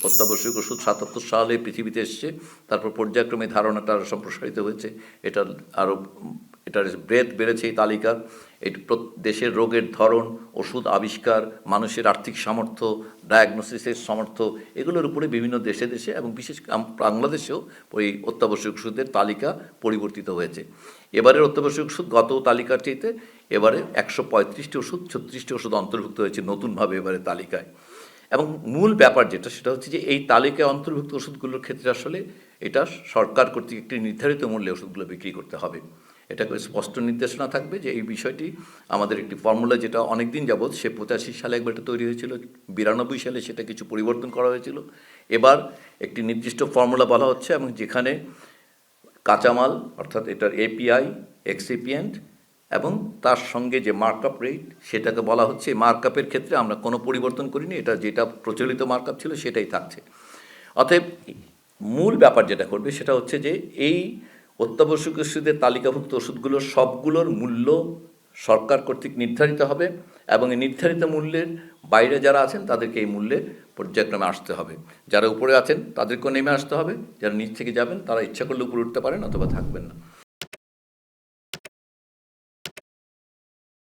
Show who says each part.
Speaker 1: অত্যাবশ্যক ওষুধ ৭৭ সালে পৃথিবীতে এসছে, তারপর পর্যায়ক্রমে ধারণাটা আরও সম্প্রসারিত হয়েছে, এটার আরও এটার ব্রেথ বেড়েছে এই তালিকার। এটি দেশের রোগের ধরন, ওষুধ আবিষ্কার, মানুষের আর্থিক সামর্থ্য, ডায়াগনোসিসের সামর্থ্য, এগুলোর উপরে বিভিন্ন দেশে দেশে এবং বিশেষ বাংলাদেশেও ওই অত্যাবশ্যক ওষুধের তালিকা পরিবর্তিত হয়েছে। এবারের অত্যাবশ্যক ওষুধ গত তালিকার চাইতে এবারে ১৩৫টি ওষুধ, ৩৬টি ওষুধ অন্তর্ভুক্ত হয়েছে নতুনভাবে এবারে তালিকায়। এবং মূল ব্যাপার যেটা, সেটা হচ্ছে যে এই তালিকায় অন্তর্ভুক্ত ওষুধগুলোর ক্ষেত্রে আসলে এটা সরকার কর্তৃক একটি নির্ধারিত মূল্যে ওষুধগুলো বিক্রি করতে হবে। এটা স্পষ্ট নির্দেশনা থাকবে যে এই বিষয়টি আমাদের একটি ফর্মুলা, যেটা অনেক দিন যাবৎ, সে ৮৫ সালে একবার এটা তৈরি হয়েছিল, ৯২ সালে সেটা কিছু পরিবর্তন করা হয়েছিল, এবার একটি নির্দিষ্ট ফর্মুলা বলা হচ্ছে, এবং যেখানে কাঁচামাল অর্থাৎ এটার এপিআই, এক্সিপিয়েন্ট এবং তার সঙ্গে যে মার্কআপ রেট, সেটাকে বলা হচ্ছে। মার্কআপের ক্ষেত্রে আমরা কোনো পরিবর্তন করিনি, এটা যেটা প্রচলিত মার্কআপ ছিল সেটাই থাকছে। অতএব মূল ব্যাপার যেটা করবে সেটা হচ্ছে যে এই অত্যাবশ্যক ওষুধের তালিকাভুক্ত ওষুধগুলোর সবগুলোর মূল্য সরকার কর্তৃক নির্ধারিত হবে, এবং এই নির্ধারিত মূল্যের বাইরে যারা আছেন তাদেরকে এই মূল্যে পর্যায়ক্রমে আসতে হবে। যারা উপরে আছেন তাদেরকেও নেমে আসতে হবে, যারা নিচ থেকে যাবেন তারা ইচ্ছা করলে উপরে উঠতে পারেন অথবা থাকবেন না।